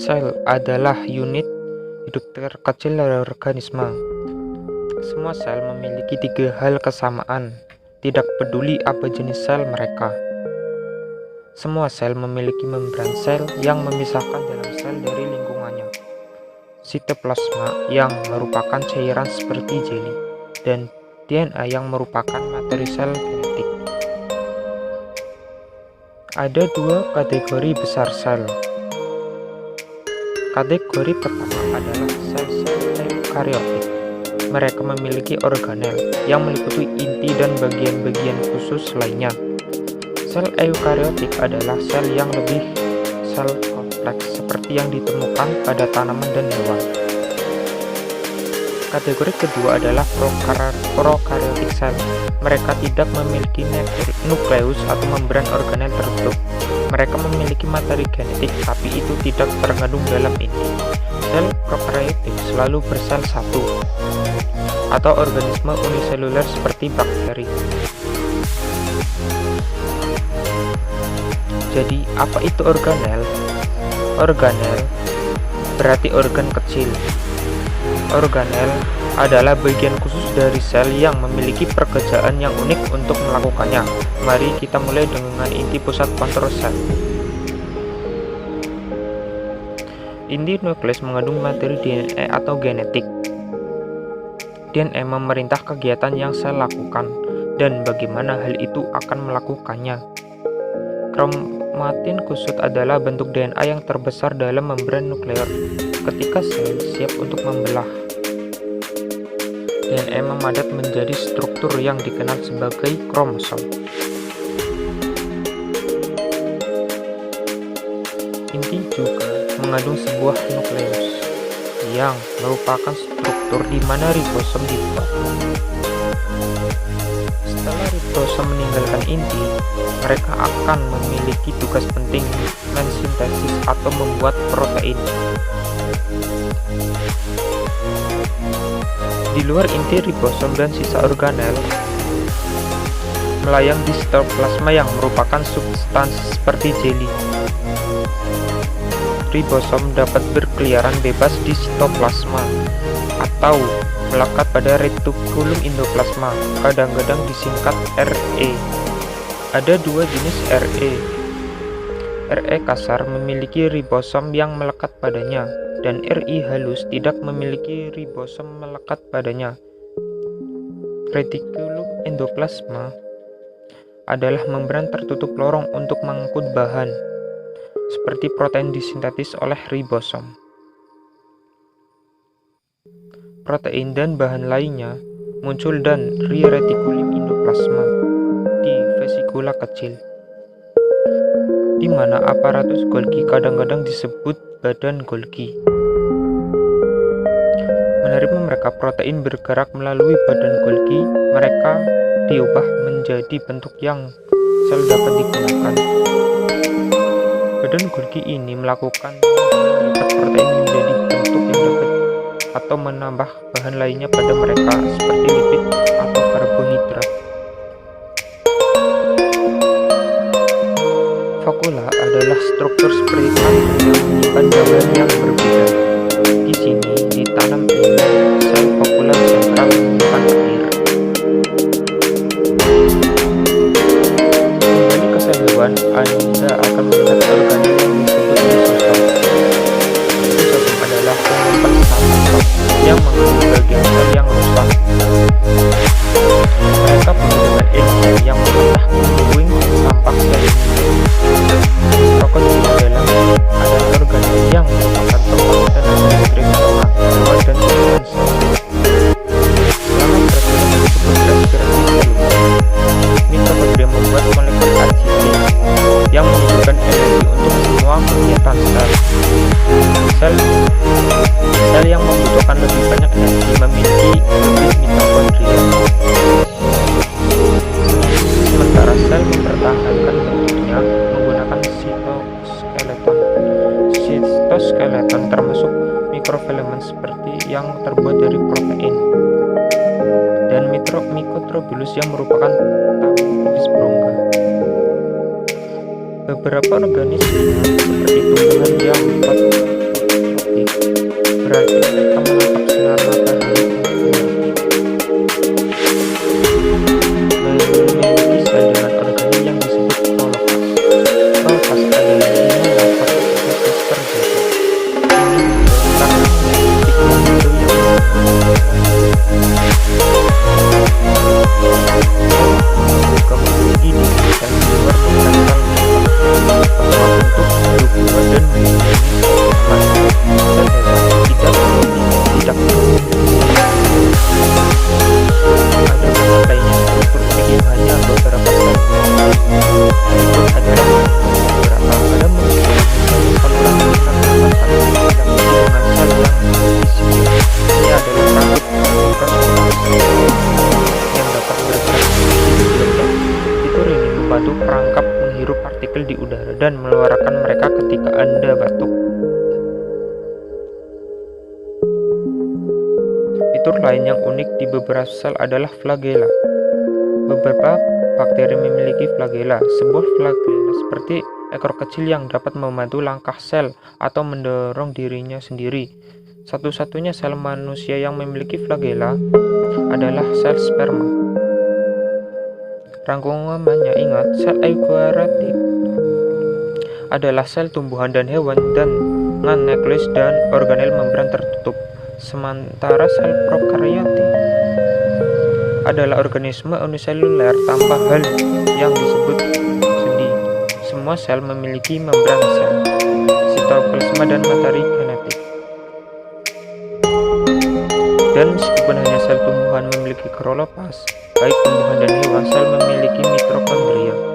Sel adalah unit hidup terkecil dari organisme. Semua sel memiliki 3 hal kesamaan, tidak peduli apa jenis sel mereka. Semua sel memiliki membran sel yang memisahkan dalam sel dari lingkungannya. Sitoplasma yang merupakan cairan seperti jeli, dan DNA yang merupakan materi sel genetik. Ada 2 kategori besar sel. Kategori pertama adalah sel-sel eukariotik. Mereka memiliki organel yang meliputi inti dan bagian-bagian khusus lainnya. Sel eukariotik adalah sel yang lebih sel kompleks seperti yang ditemukan pada tanaman dan hewan. Kategori kedua adalah prokaryotik sel. Mereka tidak memiliki nukleus atau membran organel tertutup. Mereka memiliki materi genetik, tapi itu tidak terkandung dalam inti. Sel prokaryotik selalu bersel satu, atau organisme uniseluler seperti bakteri. Jadi, apa itu organel? Organel berarti organ kecil. Organel adalah bagian khusus dari sel yang memiliki pekerjaan yang unik untuk melakukannya. Mari kita mulai dengan inti pusat kontrol sel. Inti nukleus mengandung materi DNA atau genetik. DNA memerintah kegiatan yang sel lakukan dan bagaimana hal itu akan melakukannya. Kromatin kusut adalah bentuk DNA yang terbesar dalam membran nuklear ketika sel siap untuk membelah. DNA memadat menjadi struktur yang dikenal sebagai kromosom. Inti juga mengandung sebuah nukleus yang merupakan struktur di mana ribosom dipotong. Setelah ribosom meninggalkan inti, mereka akan memiliki tugas penting mensintesis atau membuat protein. Di luar inti ribosom dan sisa organel melayang di sitoplasma yang merupakan substansi seperti jeli. Ribosom dapat berkeliaran bebas di sitoplasma atau melekat pada retikulum endoplasma, kadang-kadang disingkat RE. Ada 2 jenis RE. RE kasar memiliki ribosom yang melekat padanya, dan RI halus tidak memiliki ribosom melekat padanya. Retikulum endoplasma adalah membran tertutup lorong untuk mengangkut bahan, seperti protein disintetis oleh ribosom. Protein dan bahan lainnya muncul dari retikulum endoplasma di vesikula kecil, di mana aparatus Golgi kadang-kadang disebut badan Golgi. Menerima mereka protein bergerak melalui badan Golgi, mereka diubah menjadi bentuk yang sel dapat digunakan. Badan Golgi ini melakukan melipat protein menjadi bentuk yang dapat atau menambah bahan lainnya pada mereka seperti lipid atau karbohidrat. Vakula adalah struktur seperti kantung yang menyimpan bahan yang berbeda. Di sini ditanam sel vakular sentral menyimpan air. Kembali ke sel hewan, Anda akan melihat organel yang disebut lisosom. Lisosom adalah pengumpul sampah yang mengandung bagian sel yang rusak. Mereka penuh dengan enzim yang memecahkan puing sampah sel ini. Rokocin adalah organel yang merupakan tempat tenaga listrik utama hewan dan tumbuhan sel. Selama proses disebut respirasi seluler, mitokondria membuat molekul ATP yang mengumpulkan energi untuk semua kegiatan sel. Sel yang membutuhkan lebih banyak energi memiliki lebih mitokondria. Sementara sel mempertahankan bentuknya menggunakan sitoskeleton. Sitoskeleton termasuk mikrofilamen seperti yang terbuat dari protein, dan mikrotubulus yang merupakan tamu tipis berongga. Beberapa organisme seperti tumbuhan yang membuat genetik, berarti mereka menangkap sinar matahari dengan benar. Memiliki sel dengan organel yang disebut prolopas. Prolopas adalah jaringan yang fotosintesis terjadi. Ini karena genetik membentuk juga memiliki dinding sel di luar penggantal berbentuk dua dan melindungi aman. Sel hewan tidak ada banyak lainnya struktur unik yang hanya beberapa sel memiliki. Berikut adalah beberapa pada manusia misalnya saluran limbah pernapasan yang diisi dengan sel yang isinya. Ini adalah rambut mikroskopis yang dapat bergerak di diamnya. Fitur ini membantu perangkap menghirup partikel di udara dan mengeluarkan mereka ketika Anda batuk. Fitur lain yang unik di beberapa sel adalah flagela. Beberapa bakteri memiliki flagela. Sebuah flagela seperti ekor kecil yang dapat membantu langkah sel atau mendorong dirinya sendiri. Satu-satunya sel manusia yang memiliki flagela adalah sel sperma. Rangkumannya ingat, sel eukariotik adalah sel tumbuhan dan hewan dengan nukleus dan organel membran tertutup. Sementara sel prokaryotik adalah organisme uniseluler tanpa hal yang disebut sendi. Semua sel memiliki membran sel, sitoplasma dan materi genetik. Dan meskipun hanya sel tumbuhan memiliki kloroplast, baik tumbuhan dan hewan, sel memiliki mitokondria.